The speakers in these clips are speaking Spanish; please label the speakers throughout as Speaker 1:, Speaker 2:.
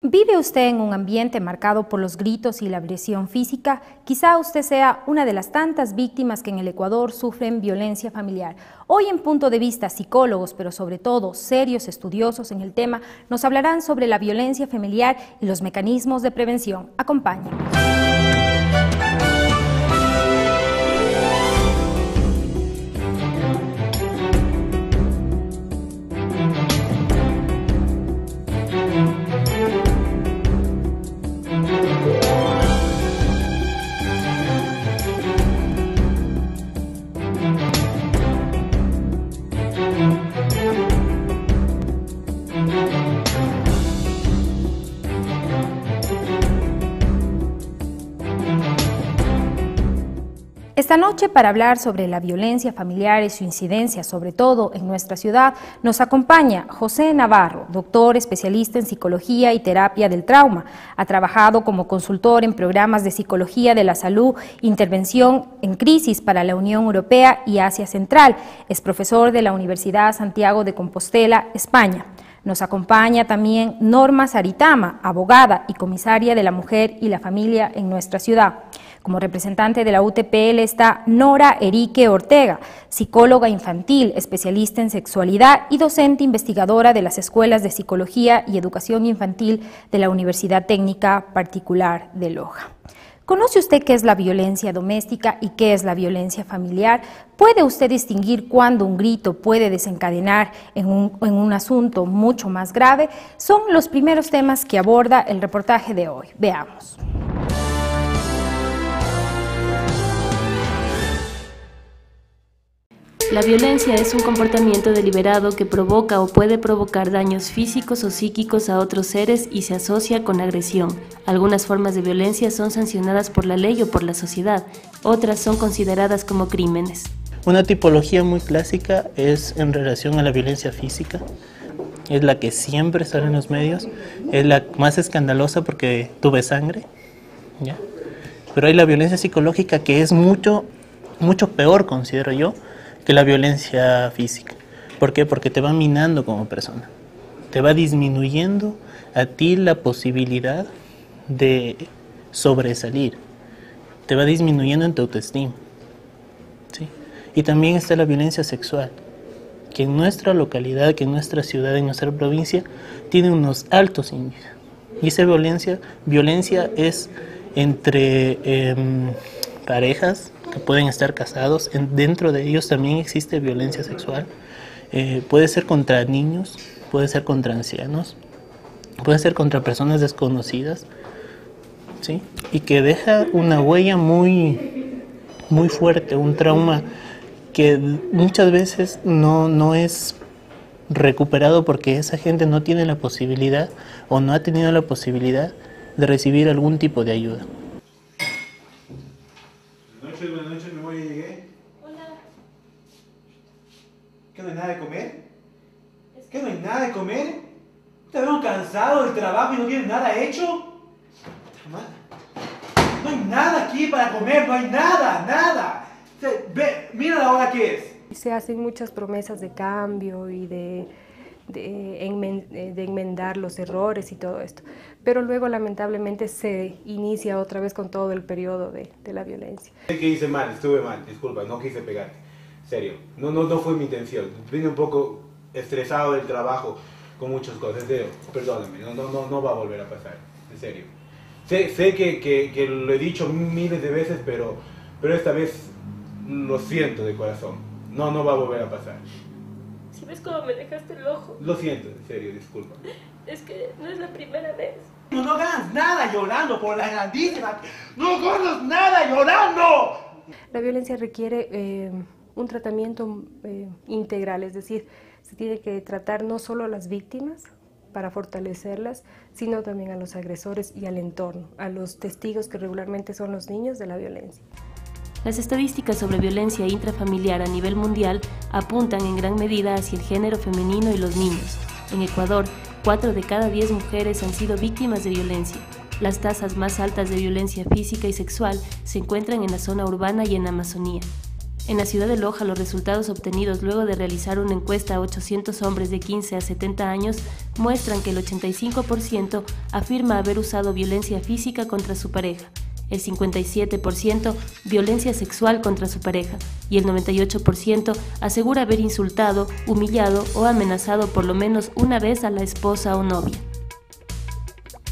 Speaker 1: ¿Vive usted en un ambiente marcado por los gritos y la agresión física? Quizá usted sea una de las tantas víctimas que en el Ecuador sufren violencia familiar. Hoy, en Punto de Vista, psicólogos, pero sobre todo serios estudiosos en el tema, nos hablarán sobre la violencia familiar y los mecanismos de prevención. Acompáñenos. Esta noche, para hablar sobre la violencia familiar y su incidencia, sobre todo en nuestra ciudad, nos acompaña José Navarro, doctor especialista en psicología y terapia del trauma. Ha trabajado como consultor en programas de psicología de la salud, intervención en crisis para la Unión Europea y Asia Central. Es profesor de la Universidad Santiago de Compostela, España. Nos acompaña también Norma Saritama, abogada y comisaria de la mujer y la familia en nuestra ciudad. Como representante de la UTPL está Nora Erique Ortega, psicóloga infantil, especialista en sexualidad y docente investigadora de las escuelas de psicología y educación infantil de la Universidad Técnica Particular de Loja. ¿Conoce usted qué es la violencia doméstica y qué es la violencia familiar? ¿Puede usted distinguir cuándo un grito puede desencadenar en un asunto mucho más grave? Son los primeros temas que aborda el reportaje de hoy. Veamos.
Speaker 2: La violencia es un comportamiento deliberado que provoca o puede provocar daños físicos o psíquicos a otros seres y se asocia con agresión. Algunas formas de violencia son sancionadas por la ley o por la sociedad, otras son consideradas como crímenes.
Speaker 3: Una tipología muy clásica es en relación a la violencia física. Es la que siempre sale en los medios, es la más escandalosa porque tú ves sangre, ¿ya? Pero hay la violencia psicológica que es mucho peor, considero yo, que la violencia física. ¿Por qué? Porque te va minando como persona. Te va disminuyendo a ti la posibilidad de sobresalir. Te va disminuyendo en tu autoestima. ¿Sí? Y también está la violencia sexual, que en nuestra localidad, que en nuestra ciudad, en nuestra provincia, tiene unos altos índices. Y esa violencia es entre parejas que pueden estar casados. Dentro de ellos también existe violencia sexual. Puede ser contra niños, puede ser contra ancianos, puede ser contra personas desconocidas, ¿sí? Y que deja una huella muy fuerte, un trauma que muchas veces no es recuperado porque esa gente no tiene la posibilidad o no ha tenido la posibilidad de recibir algún tipo de ayuda.
Speaker 4: Buenas noches, memoria, llegué.
Speaker 2: Hola.
Speaker 4: ¿Qué, no hay nada de comer? ¿Qué, no hay nada de comer? ¿Te veo cansado del trabajo y no tienes nada hecho? No hay nada aquí para comer, no hay nada. Ve, mira la hora que es.
Speaker 5: Se hacen muchas promesas de cambio y de enmendar los errores y todo esto, pero luego lamentablemente se inicia otra vez con todo el periodo de la violencia.
Speaker 4: Sé que hice mal, estuve mal, disculpa, no quise pegarte, serio, no fue mi intención, vine un poco estresado del trabajo con muchas cosas, en serio, perdóname, no va a volver a pasar, en serio. Sé que lo he dicho miles de veces, pero esta vez lo siento de corazón, no va a volver a pasar.
Speaker 2: ¿Sí ves cómo me dejaste el ojo?
Speaker 4: Lo siento, en serio, disculpa.
Speaker 2: Es que no es la primera vez.
Speaker 4: No ganas nada llorando por la grandísima. No ganas nada llorando.
Speaker 5: La violencia requiere un tratamiento integral, es decir, se tiene que tratar no solo a las víctimas para fortalecerlas, sino también a los agresores y al entorno, a los testigos que regularmente son los niños de la violencia.
Speaker 2: Las estadísticas sobre violencia intrafamiliar a nivel mundial apuntan en gran medida hacia el género femenino y los niños. En Ecuador, 4 de cada 10 mujeres han sido víctimas de violencia. Las tasas más altas de violencia física y sexual se encuentran en la zona urbana y en la Amazonía. En la ciudad de Loja, los resultados obtenidos luego de realizar una encuesta a 800 hombres de 15 a 70 años muestran que el 85% afirma haber usado violencia física contra su pareja, el 57% violencia sexual contra su pareja y el 98% asegura haber insultado, humillado o amenazado por lo menos una vez a la esposa o novia.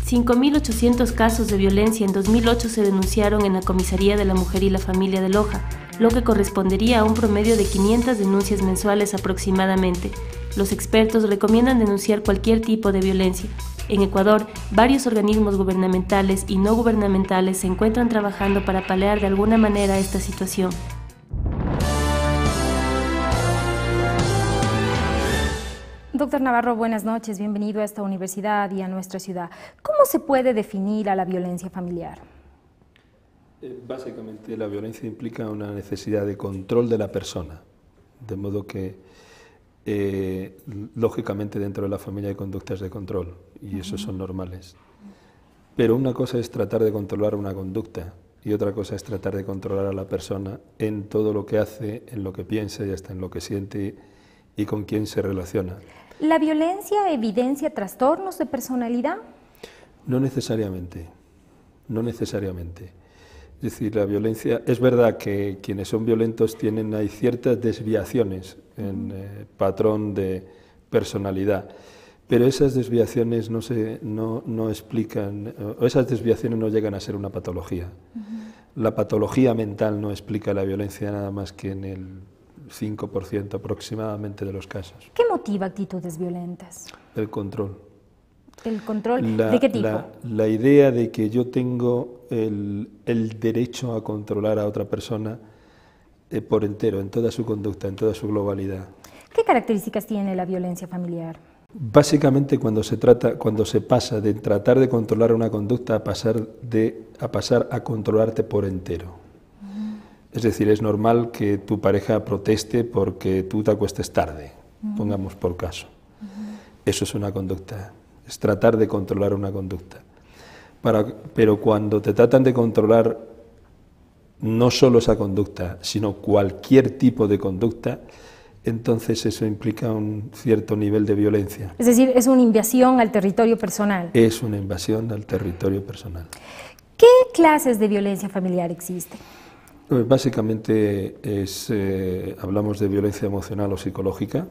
Speaker 2: 5.800 casos de violencia en 2008 se denunciaron en la Comisaría de la Mujer y la Familia de Loja, lo que correspondería a un promedio de 500 denuncias mensuales aproximadamente. Los expertos recomiendan denunciar cualquier tipo de violencia. En Ecuador, varios organismos gubernamentales y no gubernamentales se encuentran trabajando para paliar de alguna manera esta situación.
Speaker 1: Doctor Navarro, buenas noches, bienvenido a esta universidad y a nuestra ciudad. ¿Cómo se puede definir a la violencia familiar?
Speaker 6: Básicamente la violencia implica una necesidad de control de la persona, de modo que lógicamente dentro de la familia hay conductas de control y esos son normales. Pero una cosa es tratar de controlar una conducta y otra cosa es tratar de controlar a la persona en todo lo que hace, en lo que piensa y hasta en lo que siente y con quién se relaciona.
Speaker 1: ¿La violencia evidencia trastornos de personalidad?
Speaker 6: No necesariamente, no necesariamente. Es decir, la violencia, es verdad que quienes son violentos hay ciertas desviaciones en patrón de personalidad, pero esas desviaciones no explican, o esas desviaciones no llegan a ser una patología. La patología mental no explica la violencia nada más que en el 5% aproximadamente de los casos.
Speaker 1: ¿Qué motiva actitudes violentas?
Speaker 6: El control.
Speaker 1: ¿El control de qué tipo?
Speaker 6: La idea de que yo tengo el derecho a controlar a otra persona por entero, en toda su conducta, en toda su globalidad.
Speaker 1: ¿Qué características tiene la violencia familiar?
Speaker 6: Básicamente cuando se pasa de tratar de controlar una conducta a pasar a controlarte por entero. Es decir, es normal que tu pareja proteste porque tú te acuestes tarde, pongamos por caso. Eso es una conducta, es tratar de controlar una conducta. Pero cuando te tratan de controlar no solo esa conducta, sino cualquier tipo de conducta, entonces eso implica un cierto nivel de violencia.
Speaker 1: Es decir, es una invasión al territorio personal.
Speaker 6: Es una invasión al territorio personal.
Speaker 1: ¿Qué clases de violencia familiar existen?
Speaker 6: Básicamente hablamos de violencia emocional o psicológica,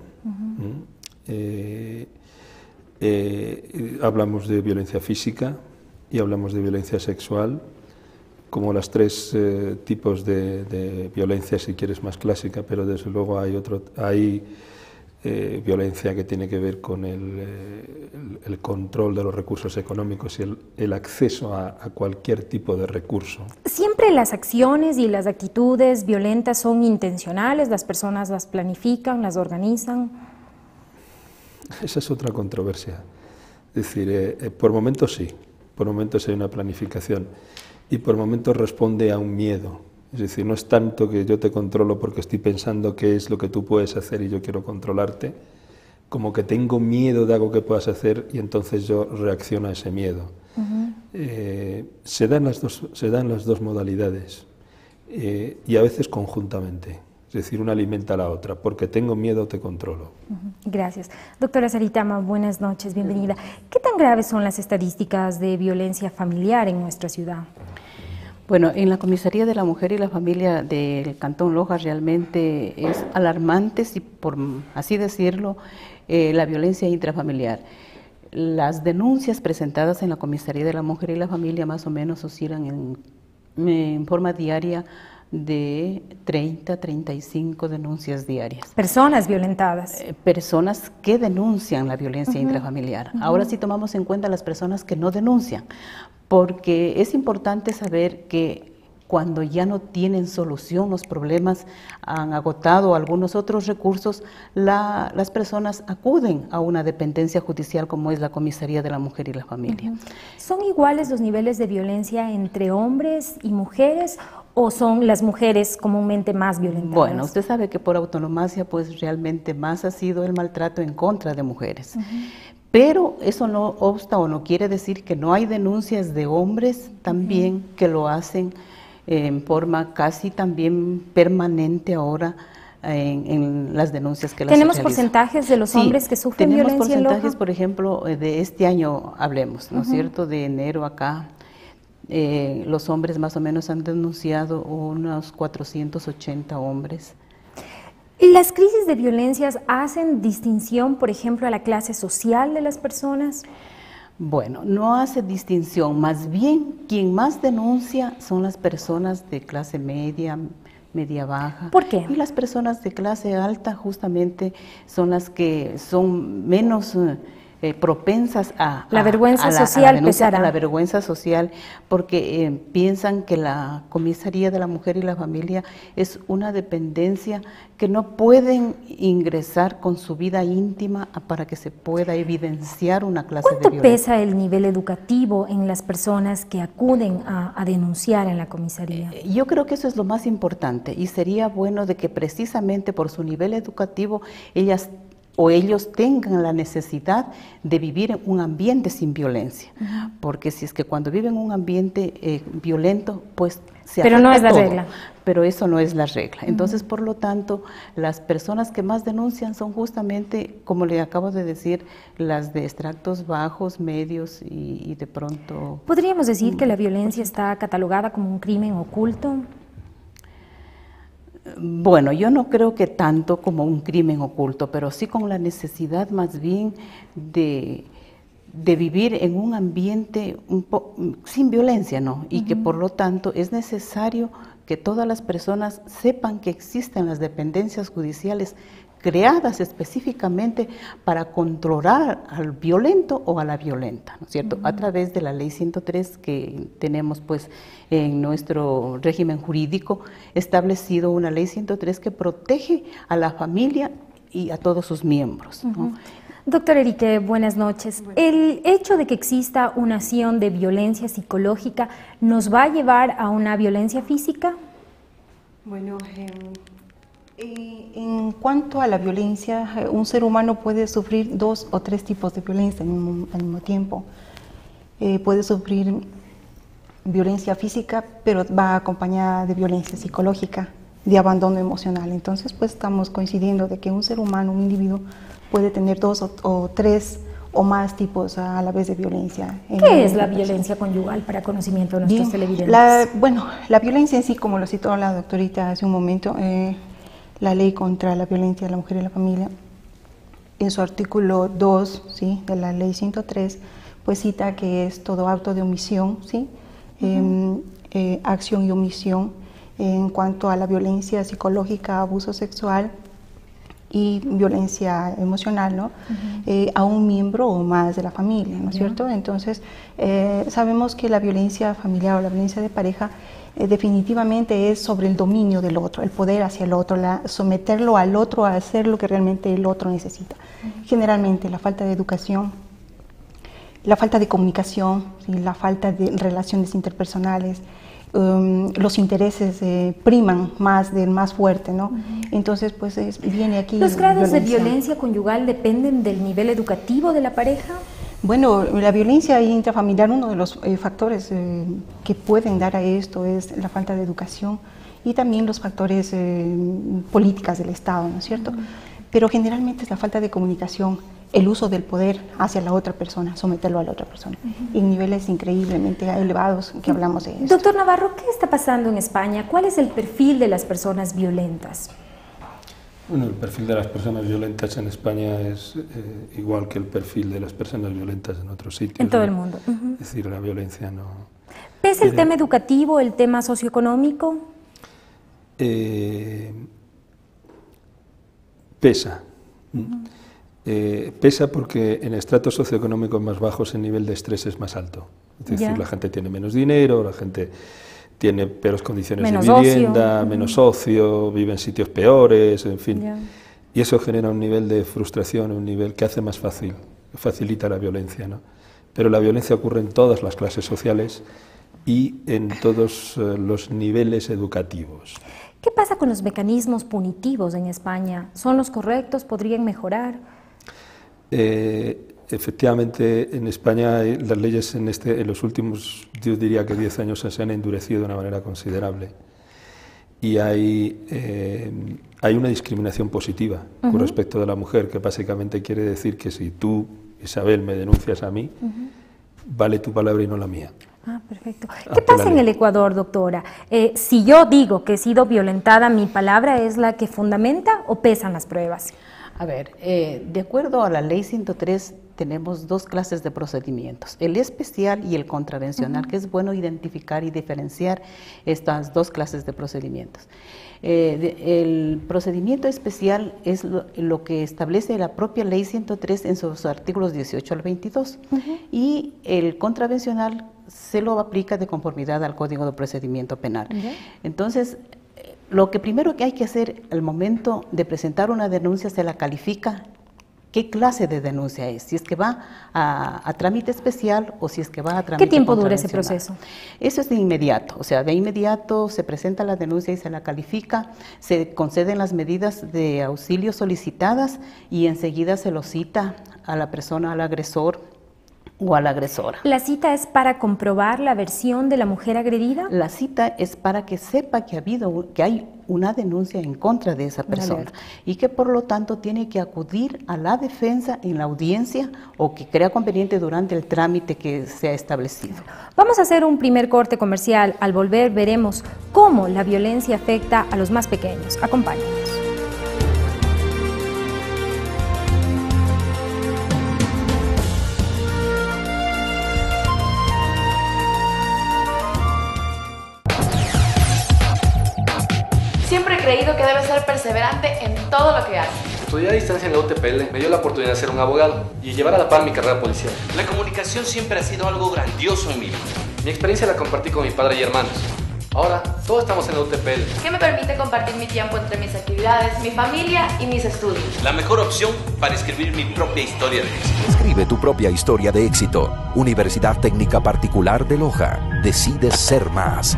Speaker 6: hablamos de violencia física y hablamos de violencia sexual, como las tres tipos de violencia, si quieres, más clásica, pero desde luego hay violencia que tiene que ver con el control de los recursos económicos y el acceso a cualquier tipo de recurso.
Speaker 1: ¿Siempre las acciones y las actitudes violentas son intencionales? ¿Las personas las planifican, las organizan?
Speaker 6: Esa es otra controversia. Es decir, por momentos sí, por momentos hay una planificación y por momentos responde a un miedo. Es decir, no es tanto que yo te controlo porque estoy pensando qué es lo que tú puedes hacer y yo quiero controlarte, como que tengo miedo de algo que puedas hacer y entonces yo reacciono a ese miedo. Se dan las dos modalidades y a veces conjuntamente. Es decir, una alimenta a la otra. Porque tengo miedo, te controlo.
Speaker 1: Gracias. Doctora Saritama, buenas noches, bienvenida. ¿Qué tan graves son las estadísticas de violencia familiar en nuestra ciudad?
Speaker 7: Bueno, en la Comisaría de la Mujer y la Familia del Cantón Loja realmente es alarmante, si por así decirlo, la violencia intrafamiliar. Las denuncias presentadas en la Comisaría de la Mujer y la Familia más o menos oscilan en forma diaria de 30 a 35 denuncias diarias.
Speaker 1: Personas violentadas.
Speaker 7: Personas que denuncian la violencia intrafamiliar. Ahora sí tomamos en cuenta las personas que no denuncian, porque es importante saber que cuando ya no tienen solución los problemas, han agotado algunos otros recursos, las personas acuden a una dependencia judicial como es la Comisaría de la Mujer y la Familia.
Speaker 1: ¿Son iguales los niveles de violencia entre hombres y mujeres o son las mujeres comúnmente más violentadas?
Speaker 7: Bueno, usted sabe que por autonomacia pues realmente más ha sido el maltrato en contra de mujeres. Pero eso no obsta o no quiere decir que no hay denuncias de hombres también que lo hacen en forma casi también permanente ahora en las denuncias que las
Speaker 1: ¿Tenemos
Speaker 7: realizan.
Speaker 1: Porcentajes de los hombres que sufren violencia en Loja?
Speaker 7: Tenemos porcentajes, por ejemplo, de este año hablemos, ¿no es cierto? De enero acá, los hombres más o menos han denunciado unos 480 hombres.
Speaker 1: ¿Las crisis de violencias hacen distinción, por ejemplo, a la clase social de las personas?
Speaker 7: Bueno, no hace distinción, más bien quien más denuncia son las personas de clase media, media baja.
Speaker 1: ¿Por qué?
Speaker 7: Y las personas de clase alta justamente son las que son menos propensas a
Speaker 1: la vergüenza
Speaker 7: social,
Speaker 1: pesará.
Speaker 7: a la vergüenza social, porque piensan que la Comisaría de la Mujer y la Familia es una dependencia que no pueden ingresar con su vida íntima para que se pueda evidenciar una clase de violencia.
Speaker 1: ¿Cuánto pesa el nivel educativo en las personas que acuden a denunciar en la comisaría?
Speaker 7: Yo creo que eso es lo más importante y sería bueno de que precisamente por su nivel educativo ellas o ellos tengan la necesidad de vivir en un ambiente sin violencia, porque si es que cuando viven en un ambiente violento, pues se
Speaker 1: Pero
Speaker 7: afecta
Speaker 1: no es la
Speaker 7: todo,
Speaker 1: regla.
Speaker 7: Pero eso no es la regla. Entonces, por lo tanto, las personas que más denuncian son justamente, como le acabo de decir, las de extractos bajos, medios y de pronto...
Speaker 1: ¿Podríamos decir que la violencia está catalogada como un crimen oculto?
Speaker 7: Bueno, yo no creo que tanto como un crimen oculto, pero sí con la necesidad más bien de vivir en un ambiente sin violencia, ¿no? Y que por lo tanto es necesario que todas las personas sepan que existen las dependencias judiciales creadas específicamente para controlar al violento o a la violenta, ¿no es cierto? A través de la Ley 103 que tenemos pues en nuestro régimen jurídico establecido una Ley 103 que protege a la familia y a todos sus miembros, ¿no?
Speaker 1: Doctor Erique, buenas noches. ¿El hecho de que exista una acción de violencia psicológica nos va a llevar a una violencia física?
Speaker 8: Bueno, en cuanto a la violencia, un ser humano puede sufrir 2 o 3 tipos de violencia al mismo tiempo. Puede sufrir violencia física, pero va acompañada de violencia psicológica, de abandono emocional. Entonces, pues estamos coincidiendo de que un ser humano, un individuo, puede tener 2 o 3 o más tipos a la vez de violencia.
Speaker 1: ¿Qué es la violencia conyugal para conocimiento de nuestros televidentes?
Speaker 8: Bueno, la violencia en sí, como lo citó la doctorita hace un momento, la Ley contra la Violencia de la Mujer y la Familia, en su artículo 2, ¿sí?, de la Ley 103, pues cita que es todo acto de omisión, ¿sí?, acción y omisión en cuanto a la violencia psicológica, abuso sexual y violencia emocional, ¿no? A un miembro o más de la familia, ¿no es cierto? Entonces, sabemos que la violencia familiar o la violencia de pareja definitivamente es sobre el dominio del otro, el poder hacia el otro, someterlo al otro a hacer lo que realmente el otro necesita. Generalmente la falta de educación, la falta de comunicación, ¿sí?, la falta de relaciones interpersonales, los intereses priman más del más fuerte, ¿no? Entonces, pues viene aquí...
Speaker 1: ¿Los grados de violencia conyugal dependen del nivel educativo de la pareja?
Speaker 8: Bueno, la violencia intrafamiliar, uno de los factores que pueden dar a esto es la falta de educación y también los factores políticas del Estado, ¿no es cierto? Pero generalmente es la falta de comunicación, el uso del poder hacia la otra persona, someterlo a la otra persona, en niveles increíblemente elevados que hablamos de esto.
Speaker 1: Doctor Navarro, ¿qué está pasando en España? ¿Cuál es el perfil de las personas violentas?
Speaker 6: Bueno, el perfil de las personas violentas en España es igual que el perfil de las personas violentas en otros sitios.
Speaker 1: En todo el mundo.
Speaker 6: Es decir, la violencia no...
Speaker 1: ¿Pesa el tema educativo, el tema socioeconómico?
Speaker 6: Pesa. Pesa porque en estratos socioeconómicos más bajos el nivel de estrés es más alto. Es decir, la gente tiene menos dinero, la gente tiene peores condiciones
Speaker 1: menos
Speaker 6: de vivienda,
Speaker 1: ocio.
Speaker 6: menos ocio, vive en sitios peores, en fin. Y eso genera un nivel de frustración, un nivel que hace más fácil, facilita la violencia, ¿no? Pero la violencia ocurre en todas las clases sociales y en todos los niveles educativos.
Speaker 1: ¿Qué pasa con los mecanismos punitivos en España? ¿Son los correctos? ¿Podrían mejorar?
Speaker 6: efectivamente en España las leyes en los últimos, yo diría que 10 años se han endurecido de una manera considerable y hay una discriminación positiva con respecto de la mujer, que básicamente quiere decir que si tú, Isabel, me denuncias a mí, vale tu palabra y no la mía.
Speaker 1: Ah, perfecto. ¿Qué pasa en el Ecuador, doctora? Si yo digo que he sido violentada, ¿mi palabra es la que fundamenta o pesan las pruebas?
Speaker 7: A ver, de acuerdo a la ley 103 tenemos dos clases de procedimientos, el especial y el contravencional, que es bueno identificar y diferenciar estas dos clases de procedimientos. El procedimiento especial es lo que establece la propia ley 103 en sus artículos 18 al 22 y el contravencional se lo aplica de conformidad al Código de Procedimiento Penal. Entonces, lo que primero que hay que hacer al momento de presentar una denuncia, se la califica qué clase de denuncia es, si es que va a trámite especial o si es que va a trámite.
Speaker 1: ¿Qué tiempo dura ese proceso?
Speaker 7: Eso es de inmediato, o sea, de inmediato se presenta la denuncia y se la califica, se conceden las medidas de auxilio solicitadas y enseguida se lo cita a la persona, al agresor o a la agresora.
Speaker 1: ¿La cita es para comprobar la versión de la mujer agredida?
Speaker 7: La cita es para que sepa que hay una denuncia en contra de esa persona y que por lo tanto tiene que acudir a la defensa en la audiencia o que crea conveniente durante el trámite que se ha establecido.
Speaker 1: Vamos a hacer un primer corte comercial. Al volver veremos cómo la violencia afecta a los más pequeños. Acompáñenos.
Speaker 9: Siempre he creído que debes ser perseverante en todo lo que haces.
Speaker 10: Estudiar a distancia en la UTPL me dio la oportunidad de ser un abogado y llevar a la par mi carrera policial.
Speaker 11: La comunicación siempre ha sido algo grandioso en mi vida.
Speaker 10: Mi experiencia la compartí con mi padre y hermanos. Ahora, todos estamos en la UTPL.
Speaker 9: ¿Qué me permite compartir mi tiempo entre mis actividades, mi familia y mis estudios?
Speaker 11: La mejor opción para escribir mi propia historia de éxito.
Speaker 12: Escribe tu propia historia de éxito. Universidad Técnica Particular de Loja. Decides ser más.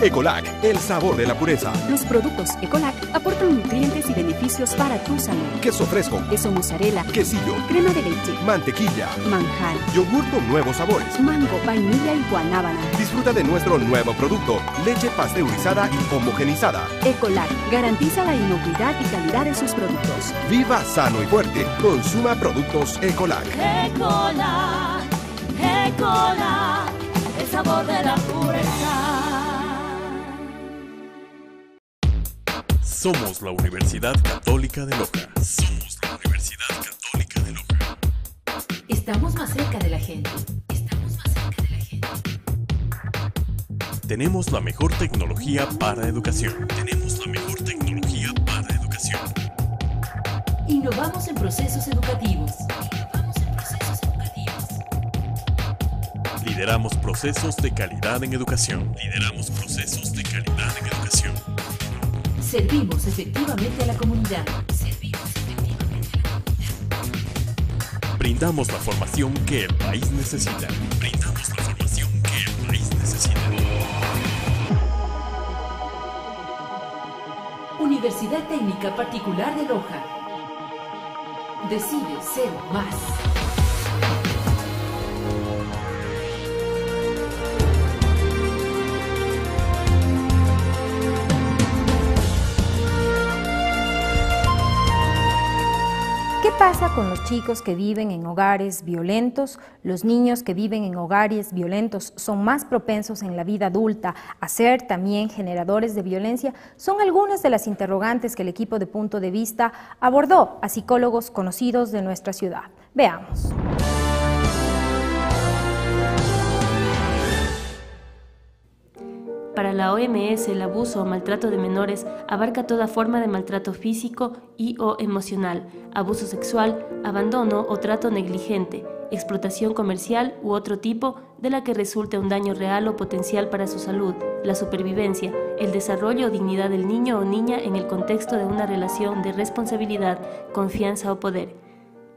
Speaker 13: Ecolac, el sabor de la pureza.
Speaker 14: Los productos Ecolac aportan nutrientes y beneficios para tu salud.
Speaker 13: Queso fresco,
Speaker 14: queso mozzarella,
Speaker 13: quesillo,
Speaker 14: crema de leche,
Speaker 13: mantequilla,
Speaker 14: manjar,
Speaker 13: yogur con nuevos sabores,
Speaker 14: mango, vainilla y guanábana.
Speaker 13: Disfruta de nuestro nuevo producto, leche pasteurizada y homogenizada.
Speaker 14: Ecolac garantiza la inocuidad y calidad de sus productos.
Speaker 13: Viva sano y fuerte. Consuma productos Ecolac.
Speaker 15: Ecolac, Ecolac, el sabor de la pureza.
Speaker 16: Somos la Universidad Católica de Loja. Somos la Universidad Católica de Loja.
Speaker 17: Estamos más cerca de la gente. Estamos más cerca de la gente.
Speaker 16: Tenemos la mejor tecnología para educación. Tenemos la mejor tecnología para educación.
Speaker 17: Innovamos en procesos educativos.
Speaker 16: Lideramos procesos de calidad en educación. Lideramos procesos de calidad en educación.
Speaker 17: Servimos efectivamente a la comunidad.
Speaker 16: Brindamos la formación que el país necesita. Brindamos la formación que el país necesita.
Speaker 17: Universidad Técnica Particular de Loja. Decide ser más.
Speaker 1: ¿Qué pasa con los chicos que viven en hogares violentos? Los niños que viven en hogares violentos son más propensos en la vida adulta a ser también generadores de violencia. Son algunas de las interrogantes que el equipo de Punto de Vista abordó a psicólogos conocidos de nuestra ciudad. Veamos.
Speaker 2: Para la OMS, el abuso o maltrato de menores abarca toda forma de maltrato físico y o emocional, abuso sexual, abandono o trato negligente, explotación comercial u otro tipo de la que resulte un daño real o potencial para su salud, la supervivencia, el desarrollo o dignidad del niño o niña en el contexto de una relación de responsabilidad, confianza o poder.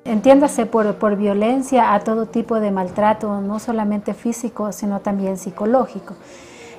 Speaker 18: Entiéndase por violencia a todo tipo de maltrato, no solamente físico, sino también psicológico.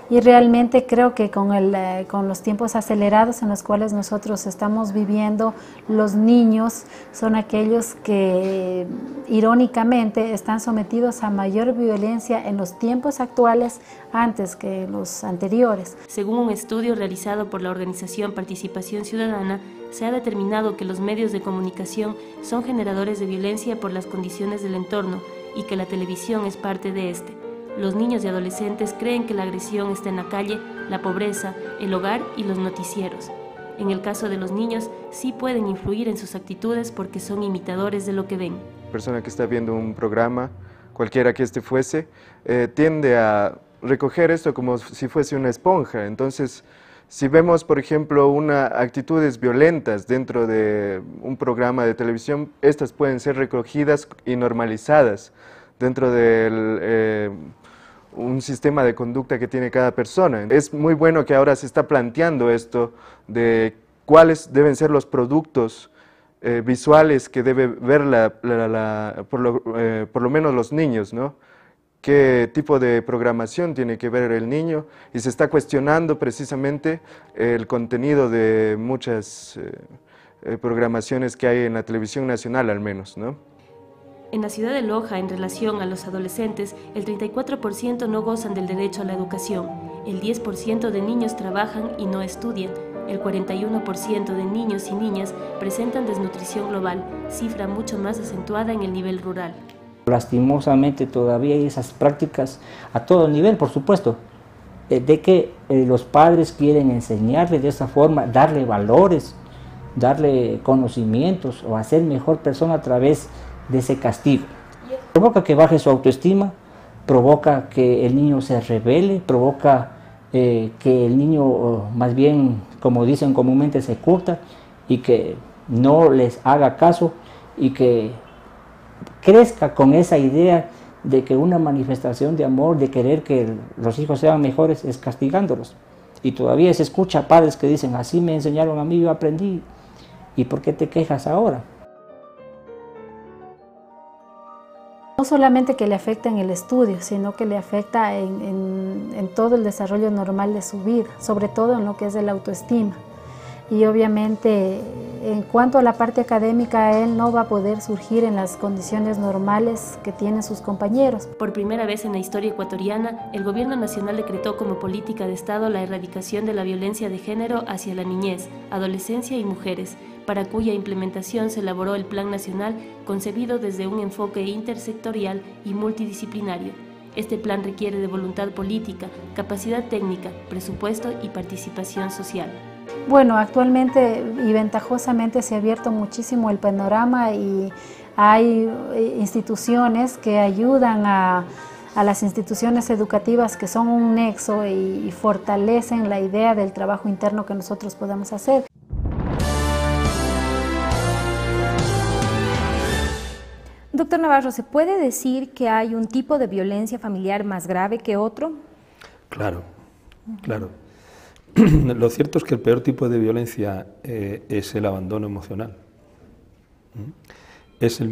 Speaker 18: Y realmente creo que con los tiempos acelerados en los cuales nosotros estamos viviendo, los niños son aquellos que irónicamente están sometidos a mayor violencia en los tiempos actuales antes que en los anteriores.
Speaker 2: Según un estudio realizado por la organización Participación Ciudadana, se ha determinado que los medios de comunicación son generadores de violencia por las condiciones del entorno y que la televisión es parte de este. Los niños y adolescentes creen que la agresión está en la calle, la pobreza, el hogar y los noticieros. En el caso de los niños, sí pueden influir en sus actitudes porque son imitadores de lo que ven.
Speaker 19: La persona que está viendo un programa, cualquiera que este fuese, tiende a recoger esto como si fuese una esponja. Entonces, si vemos, por ejemplo, actitudes violentas dentro de un programa de televisión, estas pueden ser recogidas y normalizadas dentro del un sistema de conducta que tiene cada persona. Es muy bueno que ahora se está planteando esto de cuáles deben ser los productos visuales que debe ver por lo menos los niños, ¿no? Qué tipo de programación tiene que ver el niño, y se está cuestionando precisamente el contenido de muchas programaciones que hay en la televisión nacional al menos, ¿no?
Speaker 2: En la ciudad de Loja, en relación a los adolescentes, el 34% no gozan del derecho a la educación, el 10% de niños trabajan y no estudian, el 41% de niños y niñas presentan desnutrición global, cifra mucho más acentuada en el nivel rural.
Speaker 20: Lastimosamente todavía hay esas prácticas a todo nivel, por supuesto, de que los padres quieren enseñarle de esa forma, darle valores, darle conocimientos o hacer mejor persona a través de ese castigo. Provoca que baje su autoestima, provoca que el niño se rebele, provoca que el niño más bien, como dicen comúnmente, se curta y que no les haga caso y que crezca con esa idea de que una manifestación de amor, de querer que los hijos sean mejores, es castigándolos. Y todavía se escucha padres que dicen, así me enseñaron a mí, yo aprendí, ¿y por qué te quejas ahora?
Speaker 18: No solamente que le afecta en el estudio, sino que le afecta en todo el desarrollo normal de su vida, sobre todo en lo que es el autoestima. Y obviamente, en cuanto a la parte académica, él no va a poder surgir en las condiciones normales que tienen sus compañeros.
Speaker 2: Por primera vez en la historia ecuatoriana, el Gobierno Nacional decretó como política de Estado la erradicación de la violencia de género hacia la niñez, adolescencia y mujeres, para cuya implementación se elaboró el Plan Nacional concebido desde un enfoque intersectorial y multidisciplinario. Este plan requiere de voluntad política, capacidad técnica, presupuesto y participación social.
Speaker 18: Bueno, actualmente y ventajosamente se ha abierto muchísimo el panorama y hay instituciones que ayudan a las instituciones educativas que son un nexo y fortalecen la idea del trabajo interno que nosotros podemos hacer.
Speaker 1: Doctor Navarro, ¿se puede decir que hay un tipo de violencia familiar más grave que otro?
Speaker 6: Claro, claro. Lo cierto es que el peor tipo de violencia es el abandono emocional. Es el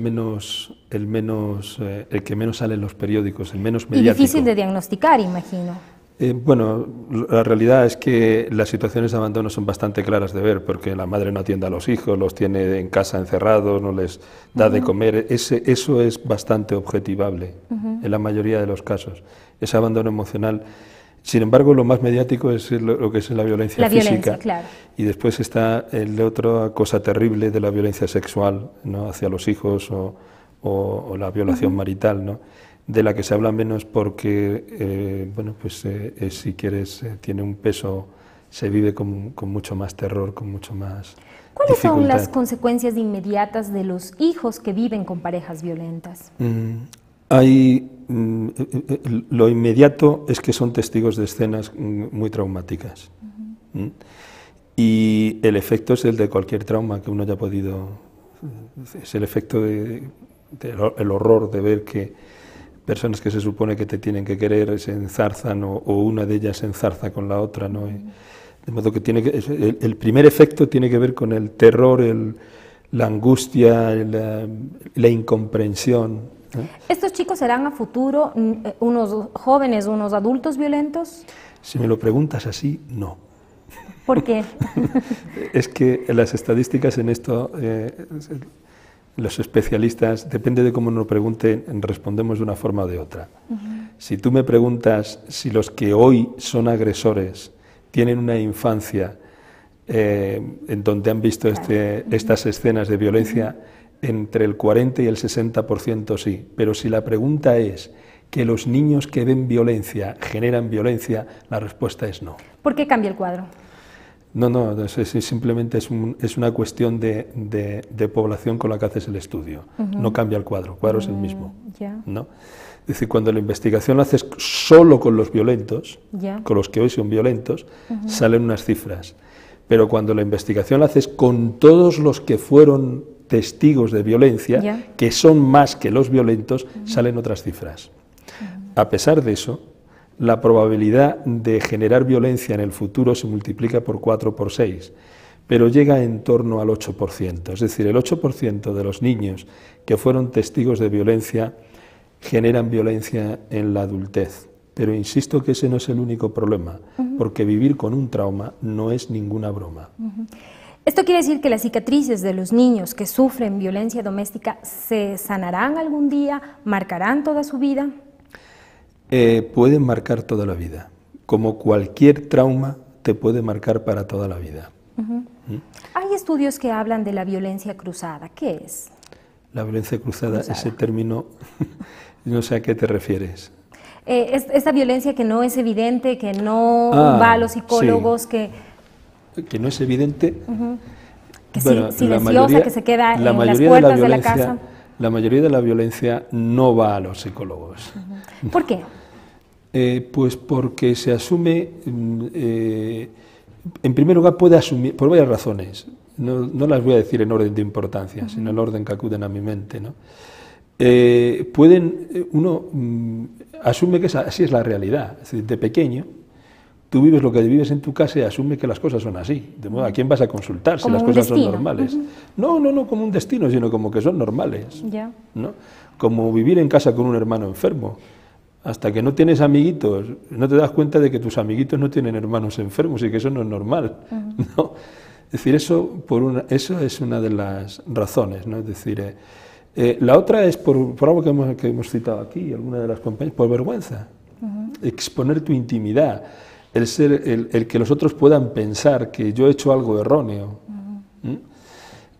Speaker 6: que menos sale en los periódicos, el menos mediático.
Speaker 1: Y difícil de diagnosticar, imagino.
Speaker 6: Bueno, la realidad es que las situaciones de abandono son bastante claras de ver, porque la madre no atiende a los hijos, los tiene en casa encerrados, no les da de comer. Eso es bastante objetivable en la mayoría de los casos, ese abandono emocional. Sin embargo, lo más mediático es lo que es la violencia física.
Speaker 1: Claro.
Speaker 6: Y después está la otra cosa terrible de la violencia sexual, ¿no?, hacia los hijos o la violación marital, ¿no?, de la que se habla menos porque, bueno, pues si quieres, tiene un peso, se vive con mucho más terror, con mucho más
Speaker 1: ¿Cuáles
Speaker 6: dificultad.
Speaker 1: son las consecuencias inmediatas de los hijos que viven con parejas violentas?
Speaker 6: Lo inmediato es que son testigos de escenas muy traumáticas. Y el efecto es el de cualquier trauma que uno haya podido... Es el efecto del horror de ver que personas que se supone que te tienen que querer se enzarzan o una de ellas se enzarza con la otra, ¿no? De modo que el primer efecto tiene que ver con el terror, la angustia, la incomprensión.
Speaker 1: ¿Estos chicos serán a futuro unos jóvenes, unos adultos violentos?
Speaker 6: Si me lo preguntas así, no.
Speaker 1: ¿Por qué?
Speaker 6: Es que las estadísticas en esto, los especialistas, depende de cómo nos pregunten, respondemos de una forma o de otra. Si tú me preguntas si los que hoy son agresores tienen una infancia en donde han visto estas escenas de violencia, entre el 40 y el 60% sí. Pero si la pregunta es que los niños que ven violencia generan violencia, la respuesta es no.
Speaker 1: ¿Por qué cambia el cuadro?
Speaker 6: No, simplemente es una cuestión de población con la que haces el estudio. No cambia el cuadro es el mismo. ¿No? Es decir, cuando la investigación la haces solo con los violentos, con los que hoy son violentos, salen unas cifras. Pero cuando la investigación la haces con todos los que fueron testigos de violencia, que son más que los violentos, salen otras cifras. A pesar de eso, la probabilidad de generar violencia en el futuro se multiplica por 4 o por 6, pero llega en torno al 8%. Es decir, el 8% de los niños que fueron testigos de violencia generan violencia en la adultez. Pero insisto que ese no es el único problema, porque vivir con un trauma no es ninguna broma.
Speaker 1: ¿Esto quiere decir que las cicatrices de los niños que sufren violencia doméstica se sanarán algún día, marcarán toda su vida?
Speaker 6: Pueden marcar toda la vida. Como cualquier trauma, te puede marcar para toda la vida.
Speaker 1: Hay estudios que hablan de la violencia cruzada. ¿Qué es?
Speaker 6: La violencia cruzada, ese término, no sé a qué te refieres.
Speaker 1: Esta violencia que no es evidente, que no va a los psicólogos,
Speaker 6: que no es evidente,
Speaker 1: que silenciosa, que se queda en las puertas de la casa.
Speaker 6: La mayoría de la violencia no va a los psicólogos.
Speaker 1: ¿Por qué?
Speaker 6: Pues porque se asume, en primer lugar puede asumir, por varias razones, no las voy a decir en orden de importancia, sino en el orden que acuden a mi mente, ¿no? Uno asume que así es la realidad. Es decir, de pequeño tú vives lo que vives en tu casa y asume que las cosas son así. De modo, ¿a quién vas a consultar si las cosas son normales? No como un destino, sino como que son normales. ¿No? Como vivir en casa con un hermano enfermo. Hasta que no tienes amiguitos, no te das cuenta de que tus amiguitos no tienen hermanos enfermos y que eso no es normal. ¿No? Es decir, eso es una de las razones, ¿no? Es decir, la otra es por algo que hemos citado aquí, alguna de las compañías, por vergüenza. Exponer tu intimidad, el que los otros puedan pensar que yo he hecho algo erróneo.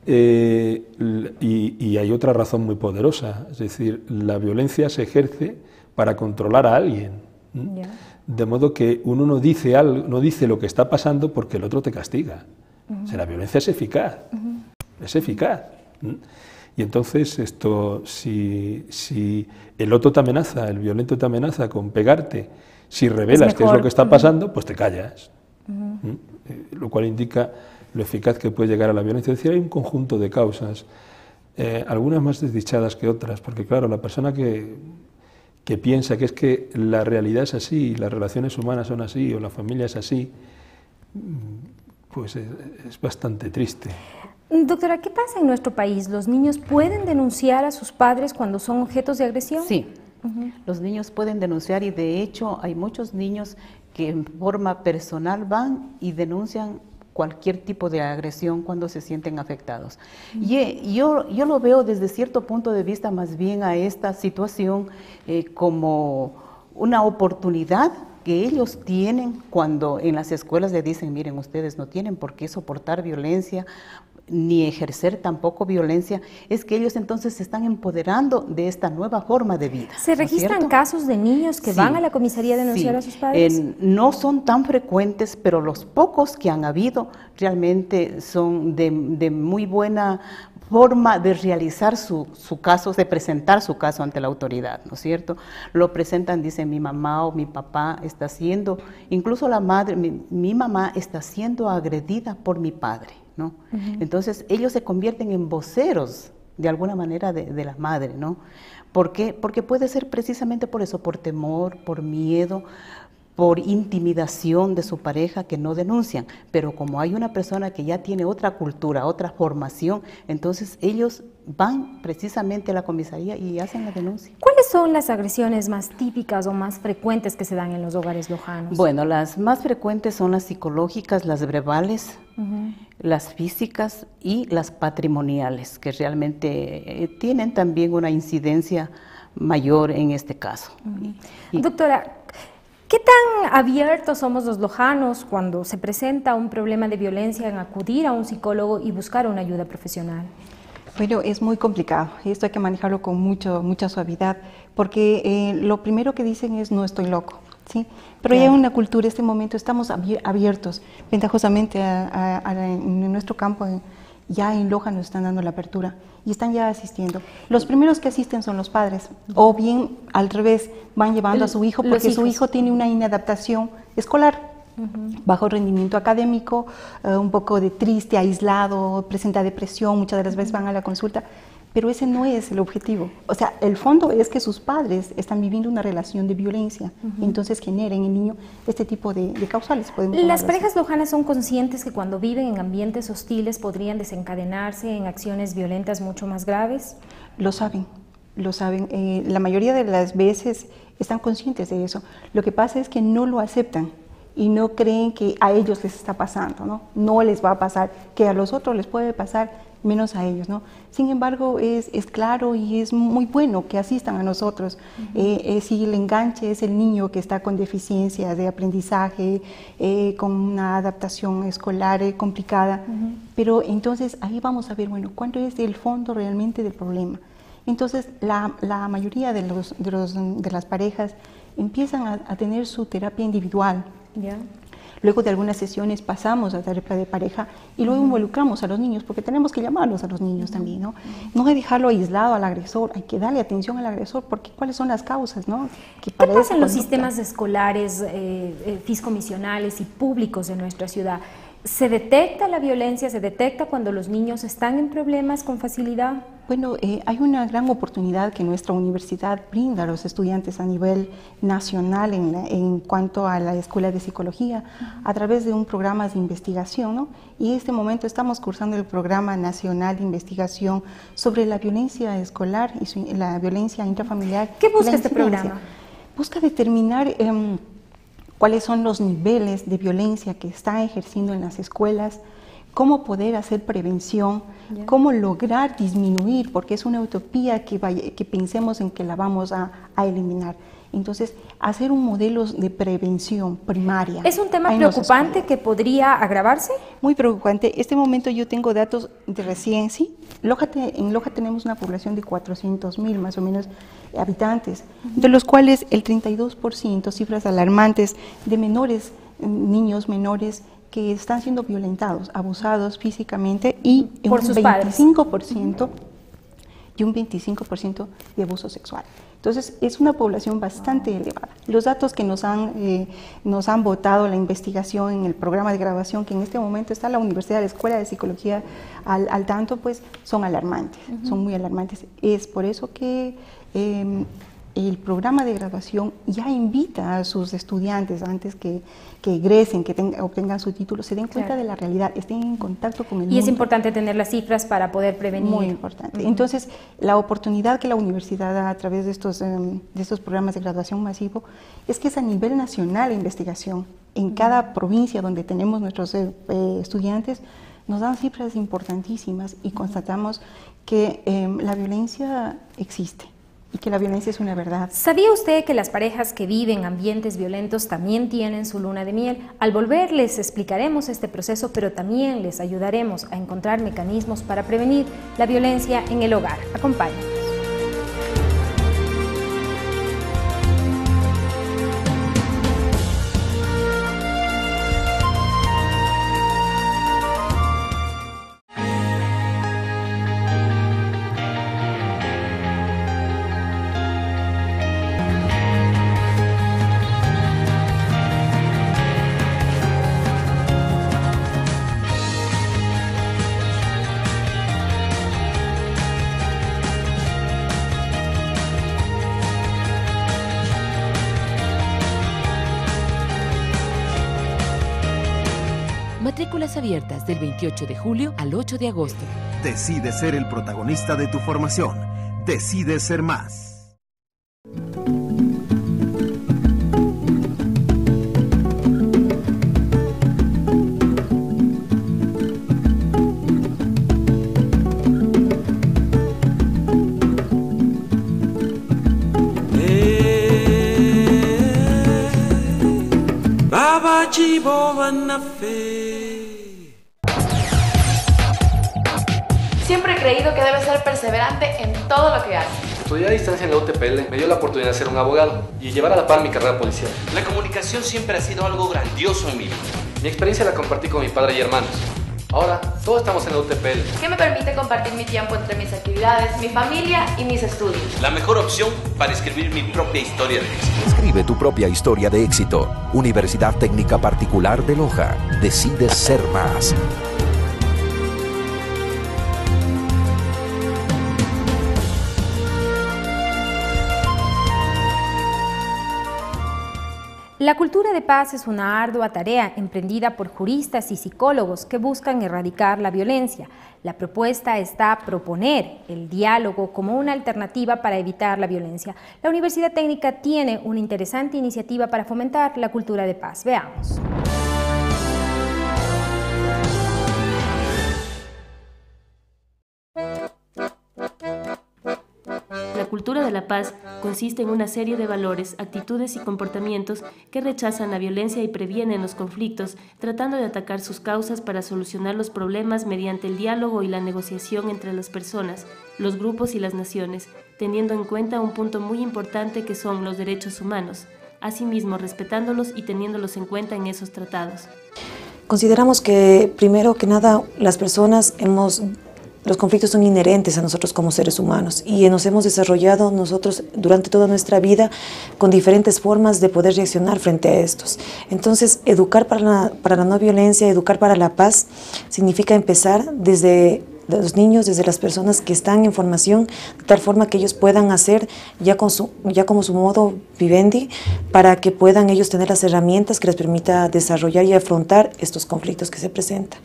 Speaker 6: Y hay otra razón muy poderosa, es decir, la violencia se ejerce para controlar a alguien. De modo que uno no dice lo que está pasando porque el otro te castiga. O sea, la violencia es eficaz. Es eficaz. Y entonces si el otro te amenaza, el violento te amenaza con pegarte, si revelas qué es lo que está pasando, pues te callas. Lo cual indica lo eficaz que puede llegar a la violencia. Es decir, hay un conjunto de causas, algunas más desdichadas que otras, porque claro, la persona que piensa que es que la realidad es así, las relaciones humanas son así, o la familia es así, pues es bastante triste.
Speaker 1: Doctora, ¿qué pasa en nuestro país? ¿Los niños pueden denunciar a sus padres cuando son objetos de agresión?
Speaker 7: Sí, los niños pueden denunciar y de hecho hay muchos niños que en forma personal van y denuncian cualquier tipo de agresión cuando se sienten afectados. Y yo lo veo desde cierto punto de vista más bien a esta situación como una oportunidad que ellos tienen cuando en las escuelas le dicen, miren, ustedes no tienen por qué soportar violencia, ni ejercer tampoco violencia, es que ellos entonces se están empoderando de esta nueva forma de vida.
Speaker 1: ¿Se registran casos de niños que van a la comisaría a denunciar a sus padres?
Speaker 7: No son tan frecuentes, pero los pocos que han habido realmente son de muy buena forma de realizar su caso, de presentar su caso ante la autoridad, ¿no es cierto? Lo presentan, dicen, mi mamá o mi papá está siendo, incluso la madre, mi mamá está siendo agredida por mi padre, ¿no? Entonces ellos se convierten en voceros de alguna manera de la madre, ¿no? ¿Por qué? Porque puede ser precisamente por eso, por temor, por miedo, por intimidación de su pareja que no denuncian, pero como hay una persona que ya tiene otra cultura, otra formación, entonces ellos van precisamente a la comisaría y hacen la denuncia.
Speaker 1: ¿Cuáles son las agresiones más típicas o más frecuentes que se dan en los hogares lojanos?
Speaker 7: Bueno, las más frecuentes son las psicológicas, las verbales, las físicas y las patrimoniales, que realmente tienen también una incidencia mayor en este caso.
Speaker 1: Doctora, ¿qué tan abiertos somos los lojanos cuando se presenta un problema de violencia en acudir a un psicólogo y buscar una ayuda profesional?
Speaker 8: Bueno, es muy complicado y esto hay que manejarlo con mucha suavidad, porque lo primero que dicen es no estoy loco, ¿sí? Pero ya en una cultura, en este momento, estamos abiertos, ventajosamente en nuestro campo, ya en Loja nos están dando la apertura y están ya asistiendo. Los primeros que asisten son los padres, o bien al revés, van llevando a su hijo porque su hijo tiene una inadaptación escolar. Bajo rendimiento académico, un poco de triste, aislado, presenta depresión, muchas de las veces van a la consulta, pero ese no es el objetivo. O sea, el fondo es que sus padres están viviendo una relación de violencia, entonces genera en el niño este tipo de causales.
Speaker 1: ¿Las parejas lojanas son conscientes que cuando viven en ambientes hostiles podrían desencadenarse en acciones violentas mucho más graves?
Speaker 8: Lo saben. La mayoría de las veces están conscientes de eso. Lo que pasa es que no lo aceptan y no creen que a ellos les está pasando, ¿no? No les va a pasar, que a los otros les puede pasar, menos a ellos, ¿no? Sin embargo, es claro y es muy bueno que asistan a nosotros. Si el enganche es el niño que está con deficiencia de aprendizaje, con una adaptación escolar complicada, pero entonces ahí vamos a ver, bueno, ¿cuánto es el fondo realmente del problema? Entonces, la mayoría de las parejas empiezan a tener su terapia individual. Luego de algunas sesiones pasamos a terapia de pareja y luego involucramos a los niños, porque tenemos que llamarlos a los niños también, ¿no? No hay que dejarlo aislado al agresor, hay que darle atención al agresor, porque ¿cuáles son las causas, no?
Speaker 1: ¿Qué pasa en los sistemas escolares, fiscomisionales y públicos de nuestra ciudad? ¿Se detecta la violencia, se detecta cuando los niños están en problemas con facilidad?
Speaker 8: Bueno, hay una gran oportunidad que nuestra universidad brinda a los estudiantes a nivel nacional en cuanto a la Escuela de Psicología a través de un programa de investigación, ¿no? Y en este momento estamos cursando el Programa Nacional de Investigación sobre la violencia escolar y la violencia intrafamiliar.
Speaker 1: ¿Qué busca este programa?
Speaker 8: Busca determinar cuáles son los niveles de violencia que están ejerciendo en las escuelas, cómo poder hacer prevención, cómo lograr disminuir, porque es una utopía que pensemos en que la vamos a eliminar. Entonces, hacer un modelo de prevención primaria.
Speaker 1: ¿Es un tema preocupante que podría agravarse?
Speaker 8: Muy preocupante. En este momento yo tengo datos de recién, sí. En Loja tenemos una población de 400.000 más o menos habitantes, de los cuales el 32%, cifras alarmantes, de niños menores, que están siendo violentados, abusados físicamente y
Speaker 1: por sus padres.
Speaker 8: Y un 25% de abuso sexual. Entonces, es una población bastante elevada. Los datos que nos han votado la investigación en el programa de graduación, que en este momento está la Universidad de la Escuela de Psicología al tanto, pues son alarmantes, son muy alarmantes. Es por eso que el programa de graduación ya invita a sus estudiantes, antes que egresen, que obtengan su título, se den cuenta de la realidad, estén en contacto con el mundo.
Speaker 1: Y es importante tener las cifras para poder prevenir.
Speaker 8: Muy importante. Entonces, la oportunidad que la universidad da a través de estos programas de graduación masivo es que es a nivel nacional la investigación. En cada provincia donde tenemos nuestros estudiantes, nos dan cifras importantísimas y constatamos que la violencia existe y que la violencia es una verdad.
Speaker 1: ¿Sabía usted que las parejas que viven ambientes violentos también tienen su luna de miel? Al volver les explicaremos este proceso, pero también les ayudaremos a encontrar mecanismos para prevenir la violencia en el hogar. Acompáñenos.
Speaker 17: Matrículas abiertas del 28 de julio al 8 de agosto.
Speaker 21: Decide ser el protagonista de tu formación. Decide ser más.
Speaker 9: Siempre he creído que debes ser perseverante en todo lo que haces.
Speaker 10: Estudiar a distancia en la UTPL me dio la oportunidad de ser un abogado y llevar a la par mi carrera policial.
Speaker 11: La comunicación siempre ha sido algo grandioso en mi vida.
Speaker 10: Mi experiencia la compartí con mi padre y hermanos. Ahora, todos estamos en la UTPL.
Speaker 9: ¿Qué me permite compartir mi tiempo entre mis actividades, mi familia y mis estudios?
Speaker 11: La mejor opción para escribir mi propia historia de éxito.
Speaker 12: Escribe tu propia historia de éxito. Universidad Técnica Particular de Loja. Decides ser más.
Speaker 1: La cultura de paz es una ardua tarea emprendida por juristas y psicólogos que buscan erradicar la violencia. La propuesta está a proponer el diálogo como una alternativa para evitar la violencia. La Universidad Técnica tiene una interesante iniciativa para fomentar la cultura de paz. Veamos.
Speaker 2: La cultura de la paz consiste en una serie de valores, actitudes y comportamientos que rechazan la violencia y previenen los conflictos, tratando de atacar sus causas para solucionar los problemas mediante el diálogo y la negociación entre las personas, los grupos y las naciones, teniendo en cuenta un punto muy importante que son los derechos humanos, asimismo respetándolos y teniéndolos en cuenta en esos tratados.
Speaker 22: Consideramos que, primero que nada, las personas los conflictos son inherentes a nosotros como seres humanos y nos hemos desarrollado nosotros durante toda nuestra vida con diferentes formas de poder reaccionar frente a estos. Entonces, educar para la no violencia, educar para la paz, significa empezar desde los niños, desde las personas que están en formación, de tal forma que ellos puedan hacer ya como su modo vivendi, para que puedan ellos tener las herramientas que les permita desarrollar y afrontar estos conflictos que se presentan.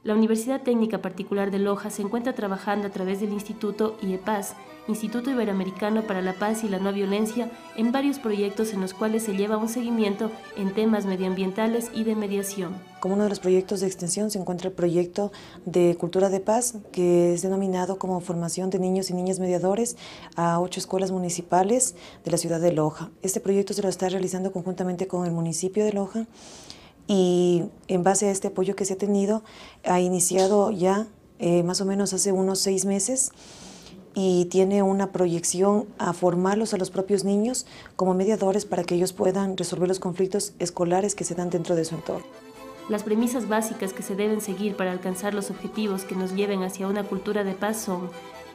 Speaker 2: La Universidad Técnica Particular de Loja se encuentra trabajando a través del Instituto IEPAS, Instituto Iberoamericano para la Paz y la No Violencia, en varios proyectos en los cuales se lleva un seguimiento en temas medioambientales y de mediación.
Speaker 22: Como uno de los proyectos de extensión se encuentra el proyecto de Cultura de Paz, que es denominado como formación de niños y niñas mediadores a 8 escuelas municipales de la ciudad de Loja. Este proyecto se lo está realizando conjuntamente con el municipio de Loja, y en base a este apoyo que se ha tenido, ha iniciado ya más o menos hace unos 6 meses y tiene una proyección a formarlos a los propios niños como mediadores para que ellos puedan resolver los conflictos escolares que se dan dentro de su entorno.
Speaker 2: Las premisas básicas que se deben seguir para alcanzar los objetivos que nos lleven hacia una cultura de paz son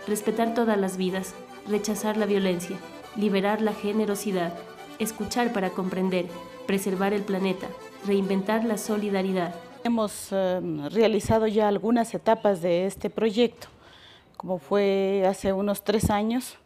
Speaker 2: respetar todas las vidas, rechazar la violencia, liberar la generosidad, escuchar para comprender, preservar el planeta, reinventar la solidaridad.
Speaker 23: Hemos realizado ya algunas etapas de este proyecto, como fue hace unos 3 años.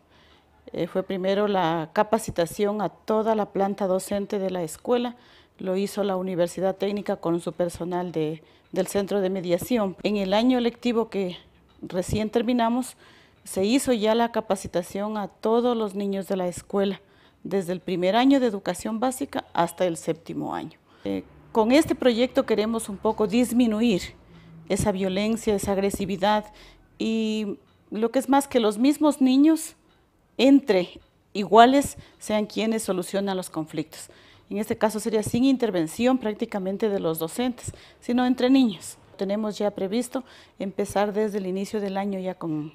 Speaker 23: Fue primero la capacitación a toda la planta docente de la escuela, lo hizo la Universidad Técnica con su personal del Centro de Mediación. En el año lectivo que recién terminamos, se hizo ya la capacitación a todos los niños de la escuela, desde el primer año de educación básica hasta el 7º año. Con este proyecto queremos un poco disminuir esa violencia, esa agresividad y lo que es más, que los mismos niños entre iguales sean quienes solucionan los conflictos. En este caso sería sin intervención prácticamente de los docentes, sino entre niños. Tenemos ya previsto empezar desde el inicio del año ya con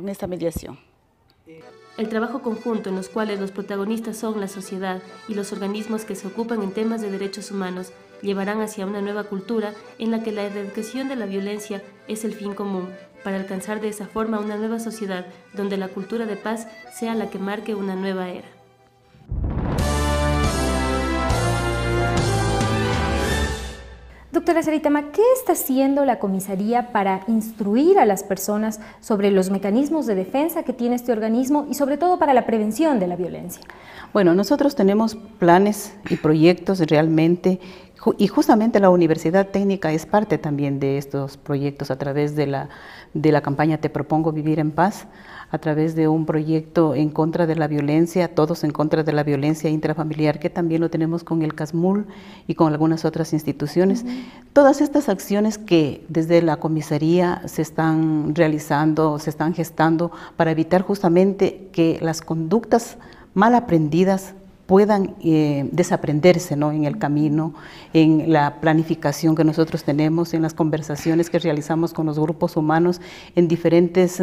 Speaker 23: esta mediación.
Speaker 2: El trabajo conjunto en los cuales los protagonistas son la sociedad y los organismos que se ocupan en temas de derechos humanos llevarán hacia una nueva cultura en la que la erradicación de la violencia es el fin común, para alcanzar de esa forma una nueva sociedad donde la cultura de paz sea la que marque una nueva era.
Speaker 1: Doctora Saritama, ¿qué está haciendo la comisaría para instruir a las personas sobre los mecanismos de defensa que tiene este organismo y sobre todo para la prevención de la violencia?
Speaker 7: Bueno, nosotros tenemos planes y proyectos realmente Y justamente la Universidad Técnica es parte también de estos proyectos a través de la campaña Te Propongo Vivir en Paz, a través de un proyecto en contra de la violencia, todos en contra de la violencia intrafamiliar, que también lo tenemos con el CASMUL y con algunas otras instituciones. Todas estas acciones que desde la comisaría se están realizando, se están gestando para evitar justamente que las conductas mal aprendidas puedan desaprenderse, ¿no?, en el camino, en la planificación que nosotros tenemos, en las conversaciones que realizamos con los grupos humanos en diferentes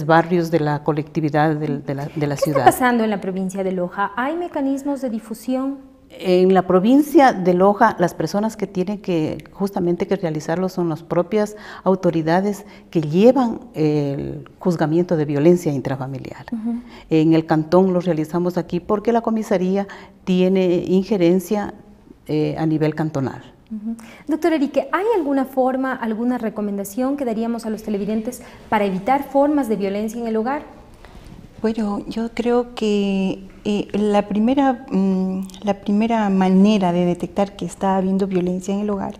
Speaker 7: barrios de la colectividad de la ciudad.
Speaker 1: ¿Qué está pasando en la provincia de Loja? ¿Hay mecanismos de difusión?
Speaker 7: En la provincia de Loja, las personas que tienen que justamente que realizarlo son las propias autoridades que llevan el juzgamiento de violencia intrafamiliar. En el cantón lo realizamos aquí porque la comisaría tiene injerencia a nivel cantonal.
Speaker 1: Doctor Erique, ¿hay alguna forma, alguna recomendación que daríamos a los televidentes para evitar formas de violencia en el hogar?
Speaker 8: Bueno, yo creo que la primera manera de detectar que está habiendo violencia en el hogar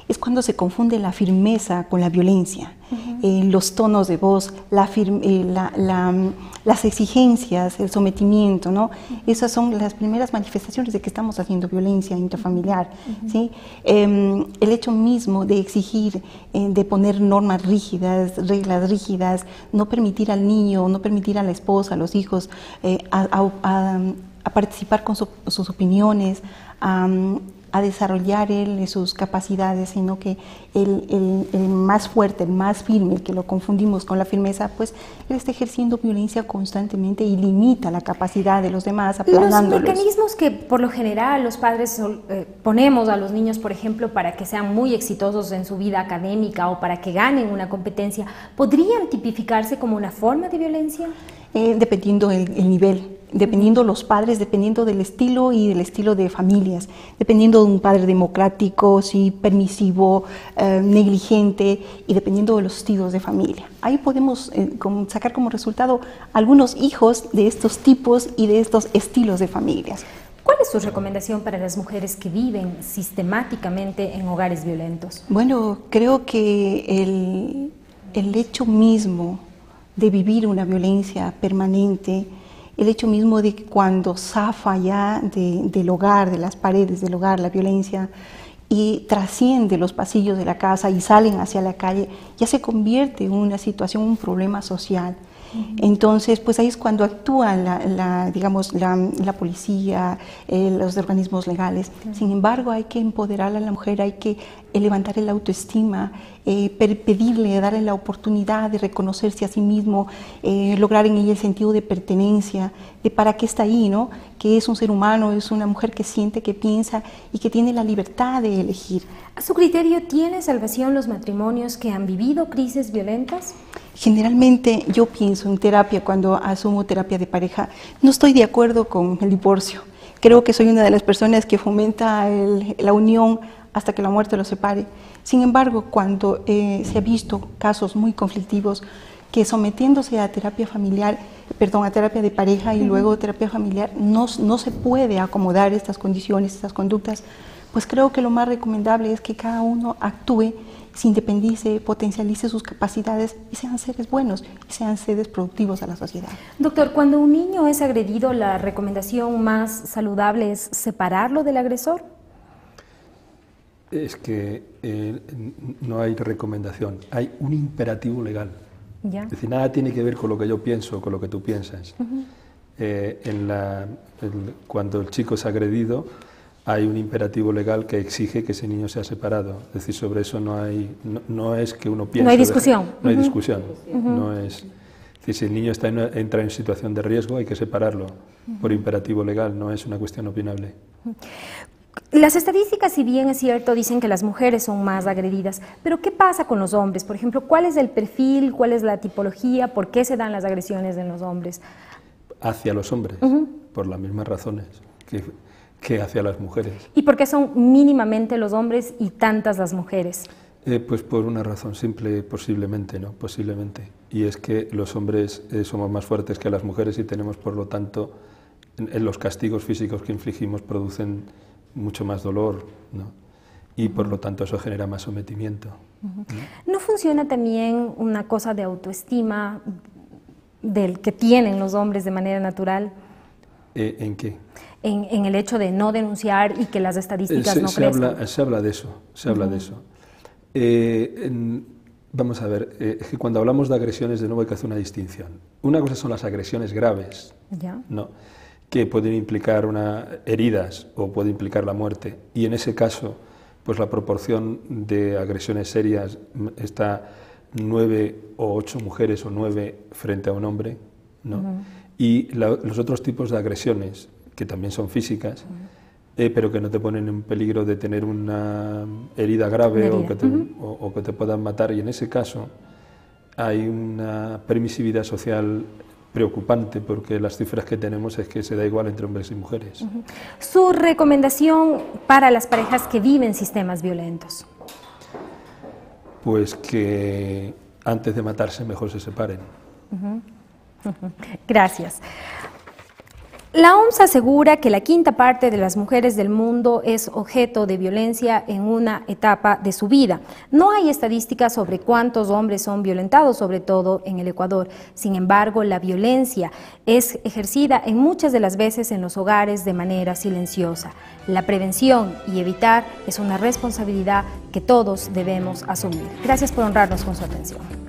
Speaker 8: es cuando se confunde la firmeza con la violencia, los tonos de voz, las exigencias, el sometimiento, ¿no? Esas son las primeras manifestaciones de que estamos haciendo violencia intrafamiliar, ¿sí? El hecho mismo de exigir, de poner normas rígidas, reglas rígidas, no permitir al niño, no permitir a la esposa, a los hijos a participar con sus opiniones, a desarrollar él sus capacidades, sino que el más fuerte, el más firme, el que lo confundimos con la firmeza, pues él está ejerciendo violencia constantemente y limita la capacidad de los demás, aplanándolos.
Speaker 1: Los mecanismos que por lo general los padres ponemos a los niños, por ejemplo, para que sean muy exitosos en su vida académica o para que ganen una competencia, ¿podrían tipificarse como una forma de violencia?
Speaker 8: Dependiendo el nivel, dependiendo los padres, dependiendo del estilo y del estilo de familias, dependiendo de un padre democrático, sí, permisivo, negligente, y dependiendo de los estilos de familia. Ahí podemos sacar como resultado algunos hijos de estos tipos y de estos estilos de familias.
Speaker 1: ¿Cuál es su recomendación para las mujeres que viven sistemáticamente en hogares violentos?
Speaker 8: Bueno, creo que el hecho mismo de vivir una violencia permanente, el hecho mismo de que cuando zafa ya del hogar, de las paredes del hogar, la violencia, y trasciende los pasillos de la casa y salen hacia la calle, ya se convierte en una situación, un problema social. Entonces, pues ahí es cuando actúa la policía, los organismos legales. Sin embargo, hay que empoderar a la mujer, hay que levantar el autoestima, pedirle, darle la oportunidad de reconocerse a sí mismo, lograr en ella el sentido de pertenencia, de para qué está ahí, ¿no? Que es un ser humano, es una mujer que siente, que piensa y que tiene la libertad de elegir.
Speaker 1: ¿A su criterio tiene salvación los matrimonios que han vivido crisis violentas?
Speaker 8: Generalmente yo pienso en terapia, cuando asumo terapia de pareja, no estoy de acuerdo con el divorcio. Creo que soy una de las personas que fomenta la unión hasta que la muerte los separe. Sin embargo, cuando se ha visto casos muy conflictivos, que sometiéndose a terapia familiar, a terapia de pareja y luego terapia familiar, no se puede acomodar estas condiciones, estas conductas, pues creo que lo más recomendable es que cada uno actúe, se independice, potencialice sus capacidades y sean seres buenos, y sean seres productivos a la sociedad.
Speaker 1: Doctor, cuando un niño es agredido, ¿la recomendación más saludable es separarlo del agresor?
Speaker 6: Es que no hay recomendación, hay un imperativo legal.
Speaker 1: ¿Ya?
Speaker 6: Es decir, nada tiene que ver con lo que yo pienso, con lo que tú piensas. Cuando el chico es agredido, hay un imperativo legal que exige que ese niño sea separado. Es decir, sobre eso no es que uno piense...
Speaker 1: No hay discusión.
Speaker 6: No hay discusión. No es decir, si el niño entra en situación de riesgo, hay que separarlo por imperativo legal, no es una cuestión opinable.
Speaker 1: Las estadísticas, si bien es cierto, dicen que las mujeres son más agredidas, pero ¿qué pasa con los hombres? Por ejemplo, ¿cuál es el perfil, cuál es la tipología, por qué se dan las agresiones en los hombres?
Speaker 6: Hacia los hombres, por las mismas razones que hacia las mujeres.
Speaker 1: ¿Y por qué son mínimamente los hombres y tantas las mujeres?
Speaker 6: Pues por una razón simple, posiblemente, ¿no? Posiblemente. Y es que los hombres somos más fuertes que las mujeres y tenemos, por lo tanto, los castigos físicos que infligimos producen mucho más dolor, ¿no? Y por lo tanto eso genera más sometimiento.
Speaker 1: ¿No funciona también una cosa de autoestima del que tienen los hombres de manera natural?
Speaker 6: ¿En qué?
Speaker 1: En el hecho de no denunciar y que las estadísticas no crezcan.
Speaker 6: Se habla de eso, vamos a ver, es que cuando hablamos de agresiones, de nuevo hay que hacer una distinción. Una cosa son las agresiones graves, ¿no?, que pueden implicar heridas o puede implicar la muerte, y en ese caso, pues la proporción de agresiones serias está 9 o 8 mujeres o 9 frente a un hombre, ¿no? Y los otros tipos de agresiones, que también son físicas, pero que no te ponen en peligro de tener una herida grave o que te puedan matar, y en ese caso hay una permisividad social preocupante, porque las cifras que tenemos es que se da igual entre hombres y mujeres.
Speaker 1: Su recomendación para las parejas que viven sistemas violentos.
Speaker 6: Pues que antes de matarse mejor se separen.
Speaker 1: Gracias. La OMS asegura que la quinta parte de las mujeres del mundo es objeto de violencia en una etapa de su vida. No hay estadísticas sobre cuántos hombres son violentados, sobre todo en el Ecuador. Sin embargo, la violencia es ejercida en muchas de las veces en los hogares de manera silenciosa. La prevención y evitar es una responsabilidad que todos debemos asumir. Gracias por honrarnos con su atención.